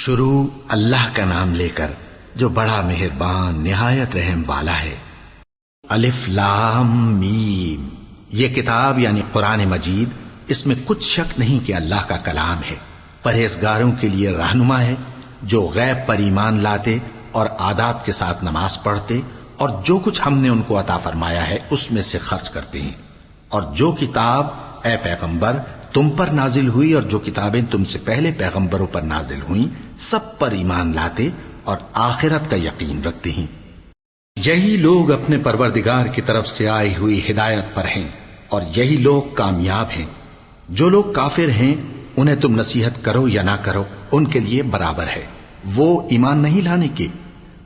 شروع اللہ کا نام لے کر جو بڑا مہربان نہایت رحم والا ہے۔ الف لام میم، یہ کتاب یعنی قرآن مجید، اس میں کچھ شک نہیں کہ اللہ کا کلام ہے، پرہیزگاروں کے لیے رہنما ہے جو غیب پر ایمان لاتے اور آداب کے ساتھ نماز پڑھتے اور جو کچھ ہم نے ان کو عطا فرمایا ہے اس میں سے خرچ کرتے ہیں، اور جو کتاب اے پیغمبر تم پر نازل ہوئی اور جو کتابیں تم سے پہلے پیغمبروں پر نازل ہوئیں سب پر ایمان لاتے اور آخرت کا یقین رکھتے ہیں۔ یہی لوگ اپنے پروردگار کی طرف سے آئی ہوئی ہدایت پر ہیں اور یہی لوگ کامیاب ہیں۔ جو لوگ کافر ہیں انہیں تم نصیحت کرو یا نہ کرو ان کے لیے برابر ہے، وہ ایمان نہیں لانے کے۔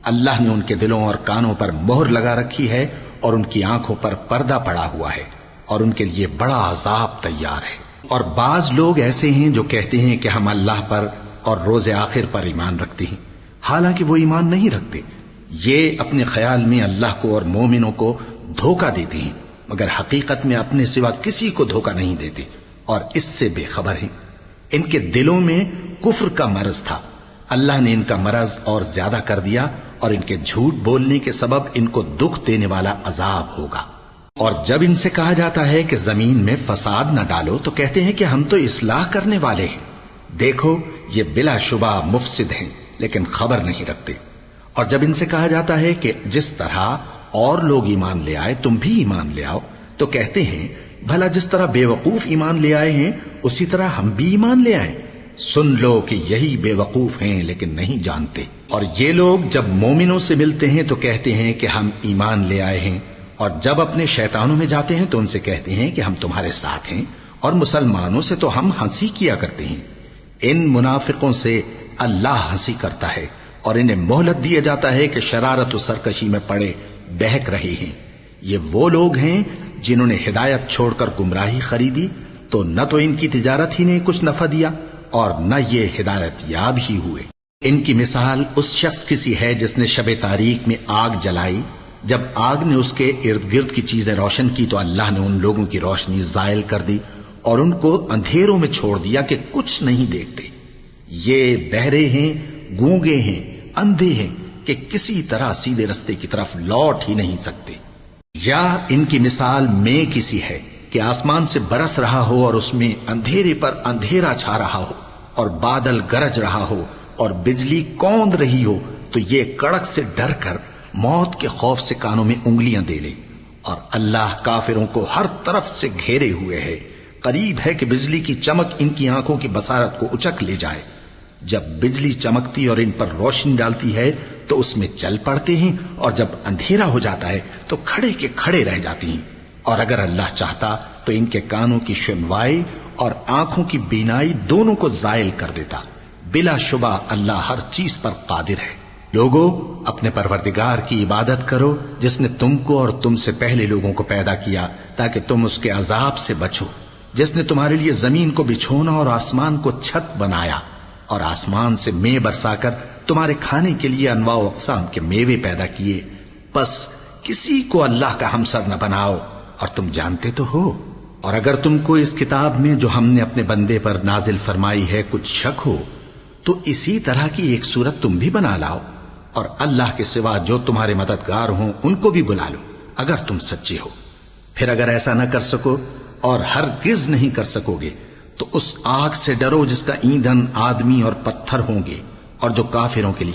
اللہ نے ان کے دلوں اور کانوں پر مہر لگا رکھی ہے اور ان کی آنکھوں پر پردہ پڑا ہوا ہے اور ان کے لیے بڑا عذاب تیار ہے۔ اور بعض لوگ ایسے ہیں جو کہتے ہیں کہ ہم اللہ پر اور روز آخر پر ایمان رکھتے ہیں، حالانکہ وہ ایمان نہیں رکھتے۔ یہ اپنے خیال میں اللہ کو اور مومنوں کو دھوکہ دیتے ہیں، مگر حقیقت میں اپنے سوا کسی کو دھوکہ نہیں دیتے اور اس سے بے خبر ہیں۔ ان کے دلوں میں کفر کا مرض تھا، اللہ نے ان کا مرض اور زیادہ کر دیا اور ان کے جھوٹ بولنے کے سبب ان کو دکھ دینے والا عذاب ہوگا۔ اور جب ان سے کہا جاتا ہے کہ زمین میں فساد نہ ڈالو تو کہتے ہیں کہ ہم تو اصلاح کرنے والے ہیں۔ دیکھو یہ بلا شبہ مفسد ہیں لیکن خبر نہیں رکھتے۔ اور جب ان سے کہا جاتا ہے کہ جس طرح اور لوگ ایمان لے آئے تم بھی ایمان لے آؤ تو کہتے ہیں بھلا جس طرح بے وقوف ایمان لے آئے ہیں اسی طرح ہم بھی ایمان لے آئیں۔ سن لو کہ یہی بے وقوف ہیں لیکن نہیں جانتے۔ اور یہ لوگ جب مومنوں سے ملتے ہیں تو کہتے ہیں کہ ہم ایمان لے آئے ہیں، اور جب اپنے شیطانوں میں جاتے ہیں تو ان سے کہتے ہیں کہ ہم تمہارے ساتھ ہیں، اور مسلمانوں سے تو ہم ہنسی کیا کرتے ہیں۔ ان منافقوں سے اللہ ہنسی کرتا ہے اور انہیں مہلت دیا جاتا ہے کہ شرارت و سرکشی میں پڑے بہک رہے ہیں۔ یہ وہ لوگ ہیں جنہوں نے ہدایت چھوڑ کر گمراہی خریدی تو نہ تو ان کی تجارت ہی نے کچھ نفع دیا اور نہ یہ ہدایت یاب ہی ہوئے۔ ان کی مثال اس شخص کی سی ہے جس نے شب تاریک میں آگ جلائی، جب آگ نے اس کے ارد گرد کی چیزیں روشن کی تو اللہ نے ان لوگوں کی روشنی زائل کر دی اور ان کو اندھیروں میں چھوڑ دیا کہ کچھ نہیں دیکھتے۔ یہ بہرے ہیں، گونگے ہیں، اندھے ہیں کہ کسی طرح سیدھے رستے کی طرف لوٹ ہی نہیں سکتے۔ یا ان کی مثال میں کسی ہے کہ آسمان سے برس رہا ہو اور اس میں اندھیرے پر اندھیرا چھا رہا ہو اور بادل گرج رہا ہو اور بجلی کوند رہی ہو تو یہ کڑک سے ڈر کر موت کے خوف سے کانوں میں انگلیاں دے لے۔ اور اللہ کافروں کو ہر طرف سے گھیرے ہوئے ہے، قریب ہے کہ بجلی کی چمک ان کی آنکھوں کی بصارت کو اچک لے جائے۔ جب بجلی چمکتی اور ان پر روشنی ڈالتی ہے تو اس میں چل پڑتے ہیں، اور جب اندھیرا ہو جاتا ہے تو کھڑے کے کھڑے رہ جاتی ہیں۔ اور اگر اللہ چاہتا تو ان کے کانوں کی سنوائی اور آنکھوں کی بینائی دونوں کو زائل کر دیتا۔ بلا شبہ اللہ ہر چیز پر قادر ہے۔ لوگو اپنے پروردگار کی عبادت کرو جس نے تم کو اور تم سے پہلے لوگوں کو پیدا کیا تاکہ تم اس کے عذاب سے بچو، جس نے تمہارے لیے زمین کو بچھونا اور آسمان کو چھت بنایا اور آسمان سے مے برسا کر تمہارے کھانے کے لیے انواع و اقسام کے میوے پیدا کیے۔ پس کسی کو اللہ کا ہمسر نہ بناؤ اور تم جانتے تو ہو۔ اور اگر تم کو اس کتاب میں جو ہم نے اپنے بندے پر نازل فرمائی ہے کچھ شک ہو تو اسی طرح کی ایک صورت تم بھی بنا لاؤ، اور اللہ کے سوا جو تمہارے مددگار ہوں ان کو بھی بلا لو اگر تم سچے ہو۔ پھر اگر ایسا نہ کر سکو اور ہرگز نہیں کر سکو گے تو اس آگ سے ڈرو جس کا ایندھن آدمی اور پتھر ہوں گے اور جو کافروں کے لیے